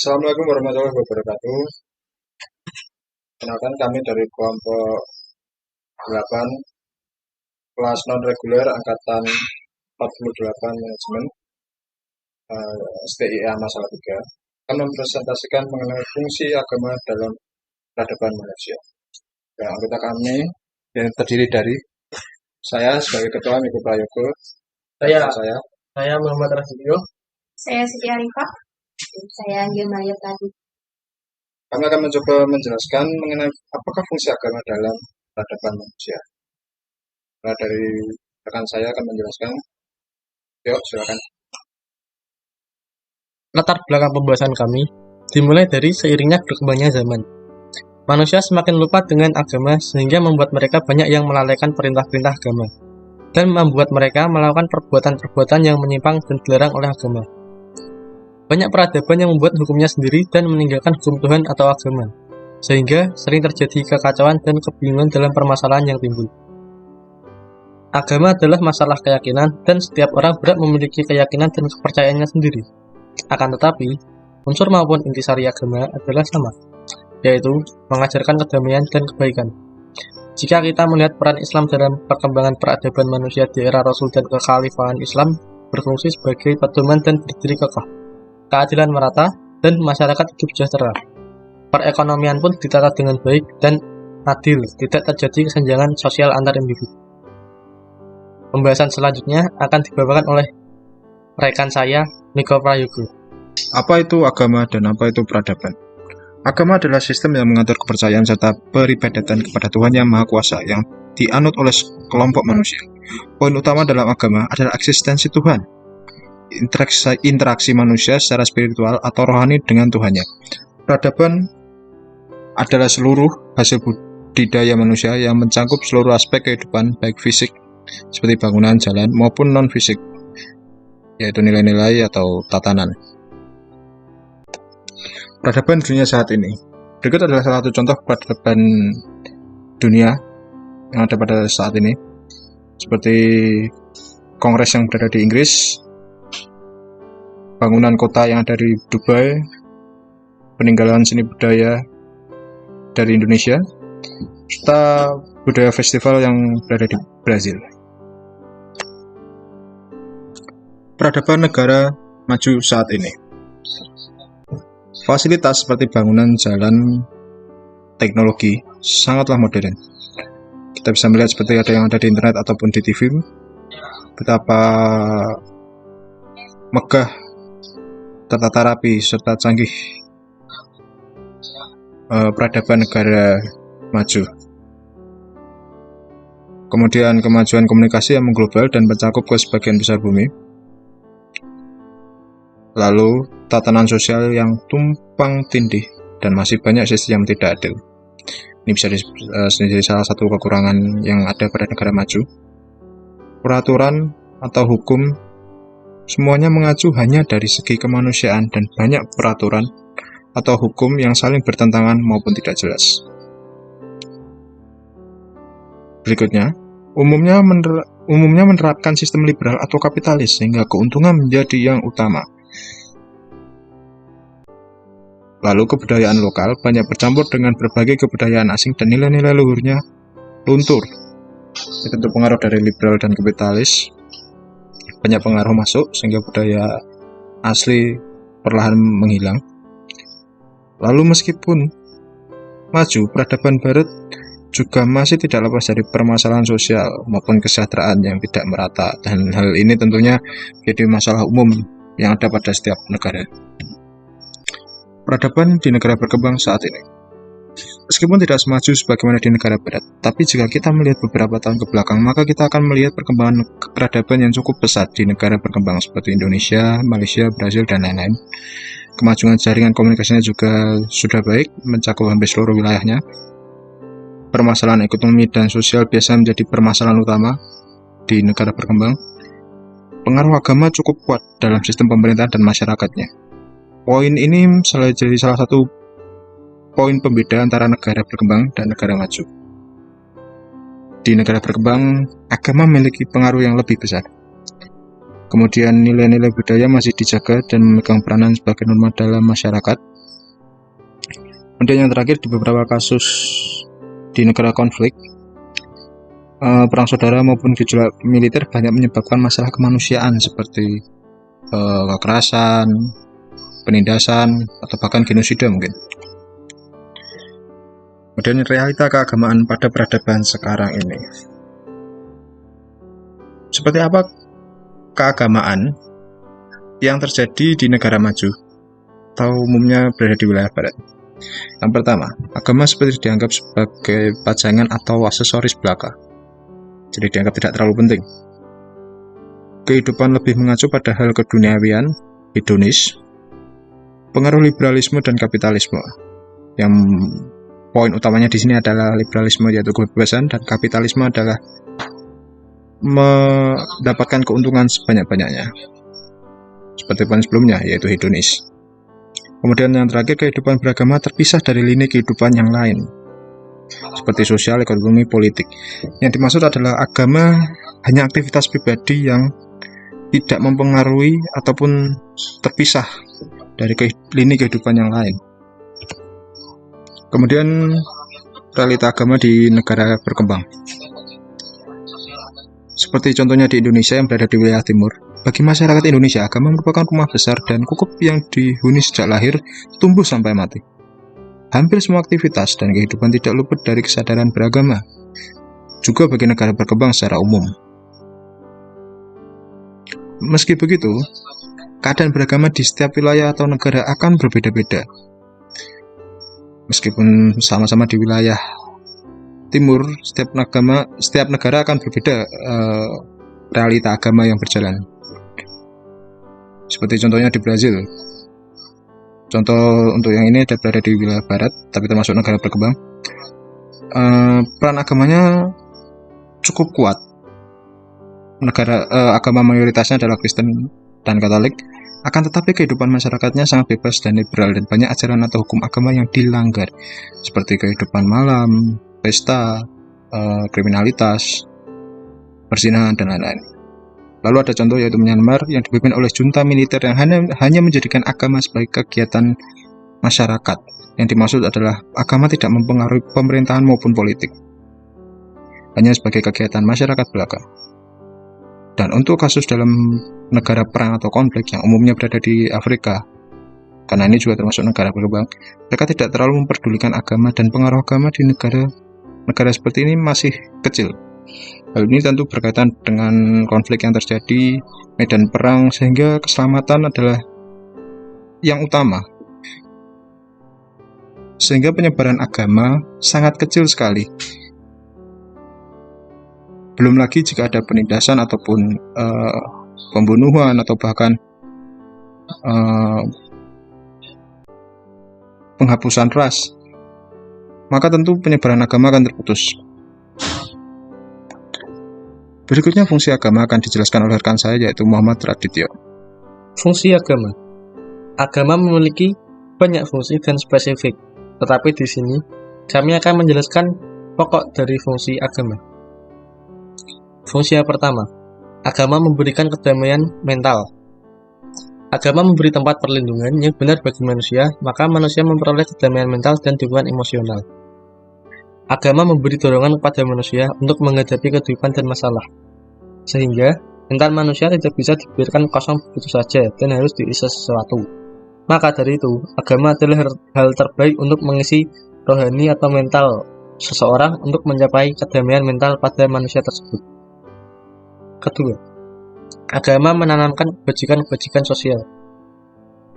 Assalamualaikum warahmatullahi wabarakatuh. Kenalkan kami dari kelompok 8 kelas non reguler angkatan 48 manajemen STIA masalah 3 akan mempresentasikan mengenai fungsi agama dalam peradaban manusia. Anggota kami yang terdiri dari saya sebagai ketua Miko Prayogo, Saya Muhammad Rasidyo. Saya Siti Arifah. Saya Gilmaya tadi. Kami akan mencoba menjelaskan mengenai apakah fungsi agama dalam peradaban manusia. Nah, dari rekan saya akan menjelaskan. Yuk, silakan. Latar belakang pembahasan kami dimulai dari seiringnya berkembangnya zaman. Manusia semakin lupa dengan agama sehingga membuat mereka banyak yang melalaikan perintah-perintah agama dan membuat mereka melakukan perbuatan-perbuatan yang menyimpang dan dilarang oleh agama. Banyak peradaban yang membuat hukumnya sendiri dan meninggalkan hukum Tuhan atau agama, sehingga sering terjadi kekacauan dan kebingungan dalam permasalahan yang timbul. Agama adalah masalah keyakinan dan setiap orang berhak memiliki keyakinan dan kepercayaannya sendiri. Akan tetapi, unsur maupun intisari agama adalah sama, yaitu mengajarkan kedamaian dan kebaikan. Jika kita melihat peran Islam dalam perkembangan peradaban manusia di era Rasul dan kekhalifahan Islam berfungsi sebagai pedoman dan berdiri kokoh, keadilan merata, dan masyarakat hidup sejahtera. Perekonomian pun ditata dengan baik dan adil, tidak terjadi kesenjangan sosial antar individu. Pembahasan selanjutnya akan dibawakan oleh rekan saya, Miko Prayogo. Apa itu agama dan apa itu peradaban? Agama adalah sistem yang mengatur kepercayaan serta peribadatan kepada Tuhan Yang Maha Kuasa yang dianut oleh kelompok manusia. Poin utama dalam agama adalah eksistensi Tuhan, interaksi manusia secara spiritual atau rohani dengan Tuhannya. Peradaban adalah seluruh hasil budidaya manusia yang mencakup seluruh aspek kehidupan, baik fisik seperti bangunan, jalan, maupun non-fisik, yaitu nilai-nilai atau tatanan. Peradaban dunia saat ini. Berikut adalah salah satu contoh peradaban dunia yang ada pada saat ini, seperti kongres yang berada di Inggris, bangunan kota yang ada di Dubai, peninggalan seni budaya dari Indonesia, serta budaya festival yang berada di Brazil. Peradaban negara maju saat ini. Fasilitas seperti bangunan, jalan, teknologi sangatlah modern. Kita bisa melihat seperti ada yang ada di internet ataupun di TV, betapa megah, tertata rapi, serta canggih peradaban negara maju. Kemudian kemajuan komunikasi yang mengglobal dan mencakup ke sebagian besar bumi. Lalu tatanan sosial yang tumpang tindih dan masih banyak sisi yang tidak adil. Ini bisa menjadi salah satu kekurangan yang ada pada negara maju. Peraturan atau hukum semuanya mengacu hanya dari segi kemanusiaan dan banyak peraturan atau hukum yang saling bertentangan maupun tidak jelas. Berikutnya, umumnya menerapkan sistem liberal atau kapitalis sehingga keuntungan menjadi yang utama. Lalu kebudayaan lokal banyak bercampur dengan berbagai kebudayaan asing dan nilai-nilai luhurnya luntur. Itu tentu pengaruh dari liberal dan kapitalis. Banyak pengaruh masuk sehingga budaya asli perlahan menghilang. Lalu meskipun maju, peradaban barat juga masih tidak lepas dari permasalahan sosial maupun kesejahteraan yang tidak merata, dan hal ini tentunya jadi masalah umum yang ada pada setiap negara. Peradaban di negara berkembang saat ini. Meskipun tidak semaju sebagaimana di negara barat, tapi jika kita melihat beberapa tahun ke belakang, maka kita akan melihat perkembangan peradaban yang cukup pesat di negara berkembang seperti Indonesia, Malaysia, Brazil, dan lain-lain. Kemajuan jaringan komunikasinya juga sudah baik, mencakup hampir seluruh wilayahnya. Permasalahan ekonomi dan sosial biasa menjadi permasalahan utama di negara berkembang. Pengaruh agama cukup kuat dalam sistem pemerintahan dan masyarakatnya. Poin ini jadi salah satu poin pembeda antara negara berkembang dan negara maju. Di negara berkembang, agama memiliki pengaruh yang lebih besar. Kemudian nilai-nilai budaya masih dijaga dan memegang peranan sebagai norma dalam masyarakat. Kemudian yang terakhir, di beberapa kasus di negara konflik, perang saudara maupun gejolak militer banyak menyebabkan masalah kemanusiaan seperti kekerasan, penindasan, atau bahkan genosida mungkin. Kemudian realita keagamaan pada peradaban sekarang ini. Seperti apa keagamaan yang terjadi di negara maju atau umumnya berada di wilayah barat? Yang pertama, agama seperti dianggap sebagai pajangan atau aksesoris belaka. Jadi dianggap tidak terlalu penting. Kehidupan lebih mengacu pada hal keduniawian, hedonis, pengaruh liberalisme dan kapitalisme. Yang poin utamanya di sini adalah liberalisme yaitu kebebasan, dan kapitalisme adalah mendapatkan keuntungan sebanyak-banyaknya. Seperti poin sebelumnya yaitu hedonis. Kemudian yang terakhir, kehidupan beragama terpisah dari lini kehidupan yang lain, seperti sosial, ekonomi, politik. Yang dimaksud adalah agama hanya aktivitas pribadi yang tidak mempengaruhi ataupun terpisah dari lini kehidupan yang lain. Kemudian realita agama di negara berkembang. Seperti contohnya di Indonesia yang berada di wilayah timur. Bagi masyarakat Indonesia, agama merupakan rumah besar dan kukup yang dihuni sejak lahir, tumbuh sampai mati. Hampir semua aktivitas dan kehidupan tidak luput dari kesadaran beragama. Juga bagi negara berkembang secara umum. Meski begitu, keadaan beragama di setiap wilayah atau negara akan berbeda-beda. Meskipun sama-sama di wilayah timur, setiap negara akan berbeda realita agama yang berjalan. Seperti contohnya di Brazil. Contoh untuk yang ini ada berada di wilayah barat, tapi termasuk negara berkembang. Peran agamanya cukup kuat. Agama mayoritasnya adalah Kristen dan Katolik. Akan tetapi kehidupan masyarakatnya sangat bebas dan liberal, dan banyak ajaran atau hukum agama yang dilanggar, seperti kehidupan malam, pesta, kriminalitas, perzinahan, dan lain-lain. Lalu ada contoh yaitu Myanmar yang dipimpin oleh junta militer yang hanya menjadikan agama sebagai kegiatan masyarakat. Yang dimaksud adalah agama tidak mempengaruhi pemerintahan maupun politik, hanya sebagai kegiatan masyarakat belaka. Dan untuk kasus dalam negara perang atau konflik yang umumnya berada di Afrika, karena ini juga termasuk negara berkembang, mereka tidak terlalu memperdulikan agama, dan pengaruh agama di negara seperti ini masih kecil. Hal ini tentu berkaitan dengan konflik yang terjadi, medan perang, sehingga keselamatan adalah yang utama. Sehingga penyebaran agama sangat kecil sekali. Belum lagi jika ada penindasan ataupun pembunuhan atau bahkan penghapusan ras, maka tentu penyebaran agama akan terputus. Berikutnya fungsi agama akan dijelaskan oleh rekan saya yaitu Muhammad Radityo. Fungsi agama. Agama memiliki banyak fungsi dan spesifik, tetapi di sini kami akan menjelaskan pokok dari fungsi agama. Fungsi yang pertama, agama memberikan kedamaian mental. Agama memberi tempat perlindungan yang benar bagi manusia, maka manusia memperoleh kedamaian mental dan dukungan emosional. Agama memberi dorongan kepada manusia untuk menghadapi kehidupan dan masalah, sehingga mental manusia tidak bisa dibiarkan kosong begitu saja dan harus diisi sesuatu. Maka dari itu, agama adalah hal terbaik untuk mengisi rohani atau mental seseorang untuk mencapai kedamaian mental pada manusia tersebut. Kedua, agama menanamkan kebajikan-kebajikan sosial.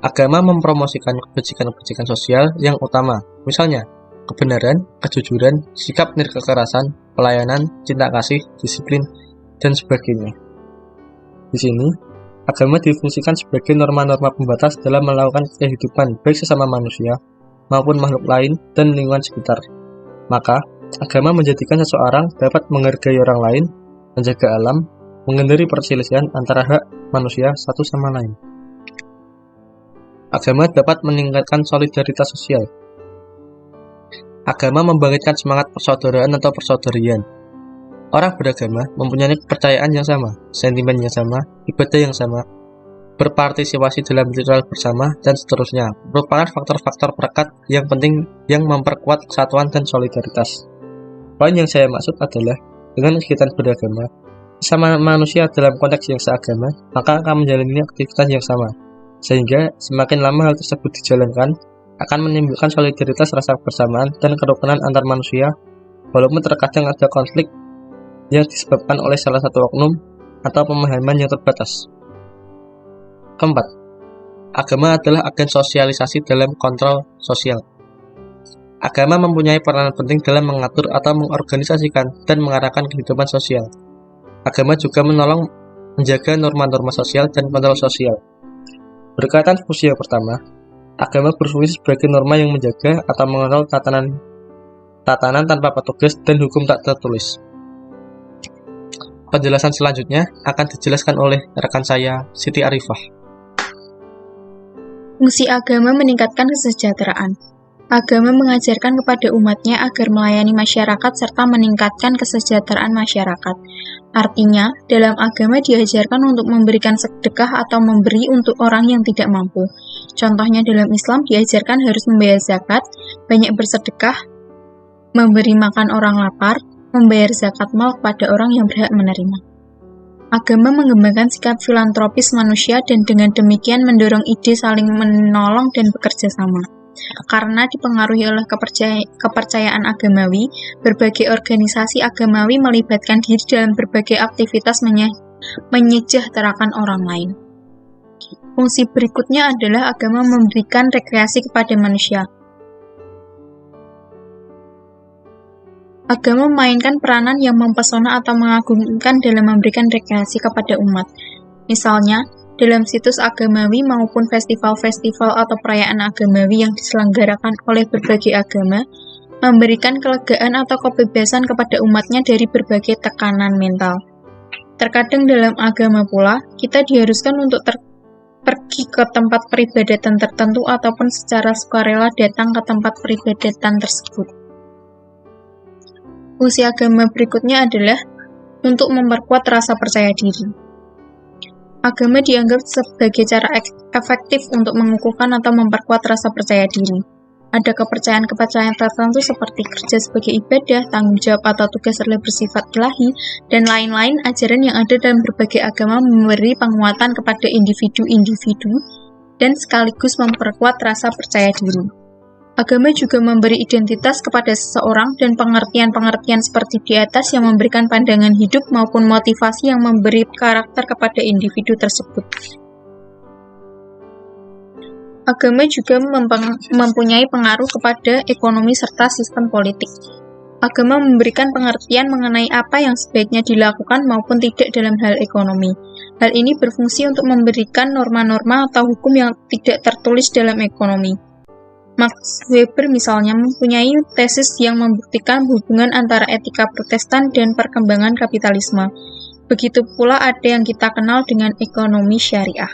Agama mempromosikan kebajikan-kebajikan sosial yang utama, misalnya kebenaran, kejujuran, sikap nirkekerasan, pelayanan, cinta kasih, disiplin, dan sebagainya. Di sini, agama difungsikan sebagai norma-norma pembatas dalam melakukan kehidupan baik sesama manusia maupun makhluk lain dan lingkungan sekitar. Maka, agama menjadikan seseorang dapat menghargai orang lain, menjaga alam, menghindari perselisihan antara hak manusia satu sama lain. Agama dapat meningkatkan solidaritas sosial. Agama membangkitkan semangat persaudaraan atau persaudarian. Orang beragama mempunyai kepercayaan yang sama, sentimen yang sama, ibadah yang sama, berpartisipasi dalam ritual bersama, dan seterusnya, merupakan faktor-faktor perekat yang penting yang memperkuat kesatuan dan solidaritas. Poin yang saya maksud adalah, dengan kegiatan beragama, sama manusia dalam konteks yang seagama, maka akan menjalani aktivitas yang sama, sehingga semakin lama hal tersebut dijalankan, akan menimbulkan solidaritas, rasa bersamaan, dan kerukunan antar manusia, walaupun terkadang ada konflik yang disebabkan oleh salah satu oknum atau pemahaman yang terbatas. Keempat, agama adalah agen sosialisasi dalam kontrol sosial. Agama mempunyai peranan penting dalam mengatur atau mengorganisasikan dan mengarahkan kehidupan sosial. Agama juga menolong menjaga norma-norma sosial dan kontrol sosial. Berkaitan fungsi yang pertama, agama berfungsi sebagai norma yang menjaga atau mengontrol tatanan tanpa petugas dan hukum tak tertulis. Penjelasan selanjutnya akan dijelaskan oleh rekan saya, Siti Arifah. Fungsi agama meningkatkan kesejahteraan. Agama mengajarkan kepada umatnya agar melayani masyarakat serta meningkatkan kesejahteraan masyarakat. Artinya, dalam agama diajarkan untuk memberikan sedekah atau memberi untuk orang yang tidak mampu. Contohnya dalam Islam diajarkan harus membayar zakat, banyak bersedekah, memberi makan orang lapar, membayar zakat mal kepada orang yang berhak menerima. Agama mengembangkan sikap filantropis manusia dan dengan demikian mendorong ide saling menolong dan bekerja sama. Karena dipengaruhi oleh kepercayaan agamawi, berbagai organisasi agamawi melibatkan diri dalam berbagai aktivitas menyejahterakan orang lain. Fungsi berikutnya adalah agama memberikan rekreasi kepada manusia. Agama memainkan peranan yang mempesona atau mengagumkan dalam memberikan rekreasi kepada umat. Misalnya, dalam situs agamawi maupun festival-festival atau perayaan agamawi yang diselenggarakan oleh berbagai agama, memberikan kelegaan atau kebebasan kepada umatnya dari berbagai tekanan mental. Terkadang dalam agama pula, kita diharuskan untuk pergi ke tempat peribadatan tertentu ataupun secara sukarela datang ke tempat peribadatan tersebut. Fungsi agama berikutnya adalah untuk memperkuat rasa percaya diri. Agama dianggap sebagai cara efektif untuk mengukuhkan atau memperkuat rasa percaya diri. Ada kepercayaan-kepercayaan tertentu seperti kerja sebagai ibadah, tanggung jawab atau tugas adalah bersifat ilahi, dan lain-lain ajaran yang ada dalam berbagai agama memberi penguatan kepada individu-individu dan sekaligus memperkuat rasa percaya diri. Agama juga memberi identitas kepada seseorang dan pengertian-pengertian seperti di atas yang memberikan pandangan hidup maupun motivasi yang memberi karakter kepada individu tersebut. Agama juga mempunyai pengaruh kepada ekonomi serta sistem politik. Agama memberikan pengertian mengenai apa yang sebaiknya dilakukan maupun tidak dalam hal ekonomi. Hal ini berfungsi untuk memberikan norma-norma atau hukum yang tidak tertulis dalam ekonomi. Max Weber misalnya mempunyai tesis yang membuktikan hubungan antara etika Protestan dan perkembangan kapitalisme. Begitu pula ada yang kita kenal dengan ekonomi syariah.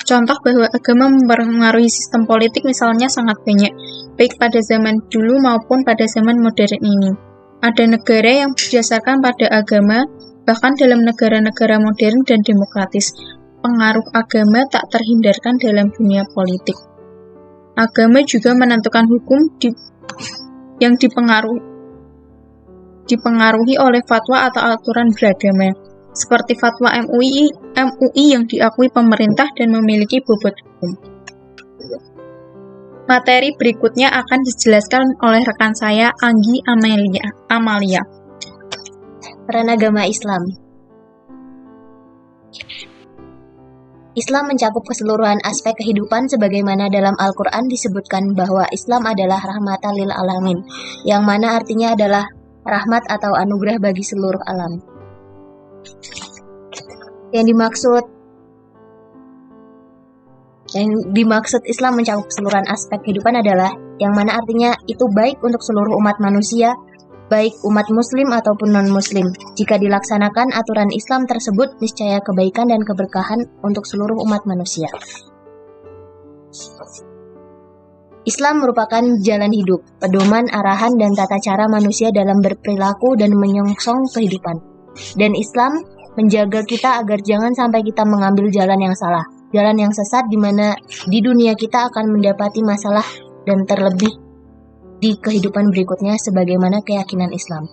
Contoh bahwa agama mempengaruhi sistem politik misalnya sangat banyak, baik pada zaman dulu maupun pada zaman modern ini. Ada negara yang berdasarkan pada agama, bahkan dalam negara-negara modern dan demokratis. Pengaruh agama tak terhindarkan dalam dunia politik. Agama juga menentukan hukum yang dipengaruhi oleh fatwa atau aturan beragama, seperti fatwa MUI yang diakui pemerintah dan memiliki bobot hukum. Materi berikutnya akan dijelaskan oleh rekan saya, Anggi Amalia. Peran agama Islam. Islam mencakup keseluruhan aspek kehidupan sebagaimana dalam Al-Quran disebutkan bahwa Islam adalah rahmatan lil alamin, yang mana artinya adalah rahmat atau anugerah bagi seluruh alam. Yang dimaksud Islam mencakup keseluruhan aspek kehidupan adalah yang mana artinya itu baik untuk seluruh umat manusia, baik umat muslim ataupun non-muslim. Jika dilaksanakan aturan Islam tersebut, niscaya kebaikan dan keberkahan untuk seluruh umat manusia. Islam merupakan jalan hidup, pedoman, arahan, dan tata cara manusia dalam berperilaku dan menyongsong kehidupan. Dan Islam menjaga kita agar jangan sampai kita mengambil jalan yang salah, jalan yang sesat di mana di dunia kita akan mendapati masalah dan terlebih di kehidupan berikutnya sebagaimana keyakinan Islam.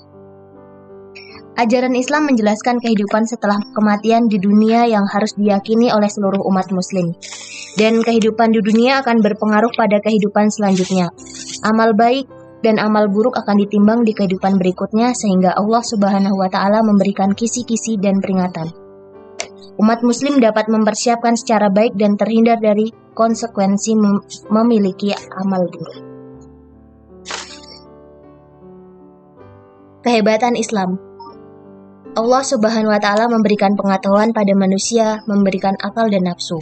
Ajaran Islam menjelaskan kehidupan setelah kematian di dunia yang harus diyakini oleh seluruh umat muslim. Dan kehidupan di dunia akan berpengaruh pada kehidupan selanjutnya. Amal baik dan amal buruk akan ditimbang di kehidupan berikutnya sehingga Allah Subhanahu wa taala memberikan kisi-kisi dan peringatan. Umat muslim dapat mempersiapkan secara baik dan terhindar dari konsekuensi memiliki amal buruk. Kehebatan Islam. Allah Subhanahu wa taala memberikan pengetahuan pada manusia, memberikan akal dan nafsu.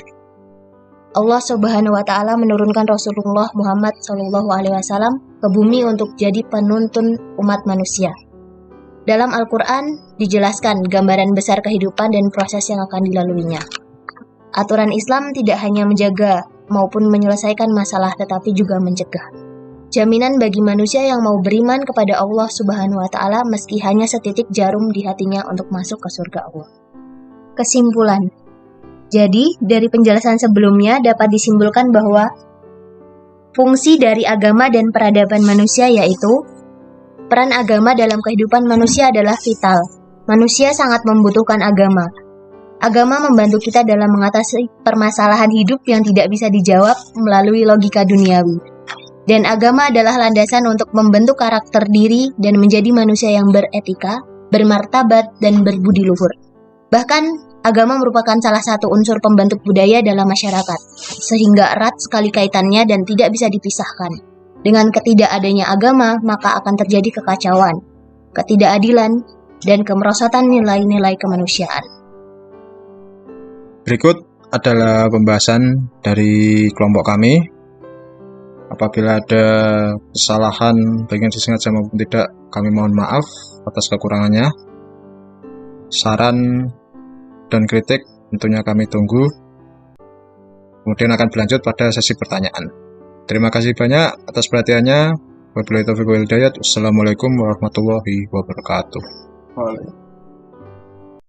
Allah Subhanahu wa taala menurunkan Rasulullah Muhammad SAW ke bumi untuk jadi penuntun umat manusia. Dalam Al-Qur'an dijelaskan gambaran besar kehidupan dan proses yang akan dilaluinya. Aturan Islam tidak hanya menjaga maupun menyelesaikan masalah tetapi juga mencegah. Jaminan bagi manusia yang mau beriman kepada Allah Subhanahu wa taala meski hanya setitik jarum di hatinya untuk masuk ke surga Allah. Kesimpulan. Jadi, dari penjelasan sebelumnya dapat disimpulkan bahwa fungsi dari agama dan peradaban manusia yaitu peran agama dalam kehidupan manusia adalah vital. Manusia sangat membutuhkan agama. Agama membantu kita dalam mengatasi permasalahan hidup yang tidak bisa dijawab melalui logika duniawi. Dan agama adalah landasan untuk membentuk karakter diri dan menjadi manusia yang beretika, bermartabat, dan berbudi luhur. Bahkan, agama merupakan salah satu unsur pembentuk budaya dalam masyarakat, sehingga erat sekali kaitannya dan tidak bisa dipisahkan. Dengan ketidakadanya agama, maka akan terjadi kekacauan, ketidakadilan, dan kemerosotan nilai-nilai kemanusiaan. Berikut adalah pembahasan dari kelompok kami. Apabila ada kesalahan, baik yang disengaja maupun tidak, kami mohon maaf atas kekurangannya. Saran dan kritik tentunya kami tunggu. Kemudian akan berlanjut pada sesi pertanyaan. Terima kasih banyak atas perhatiannya. Wabillahi taufiq wal hidayah. Wassalamualaikum warahmatullahi wabarakatuh.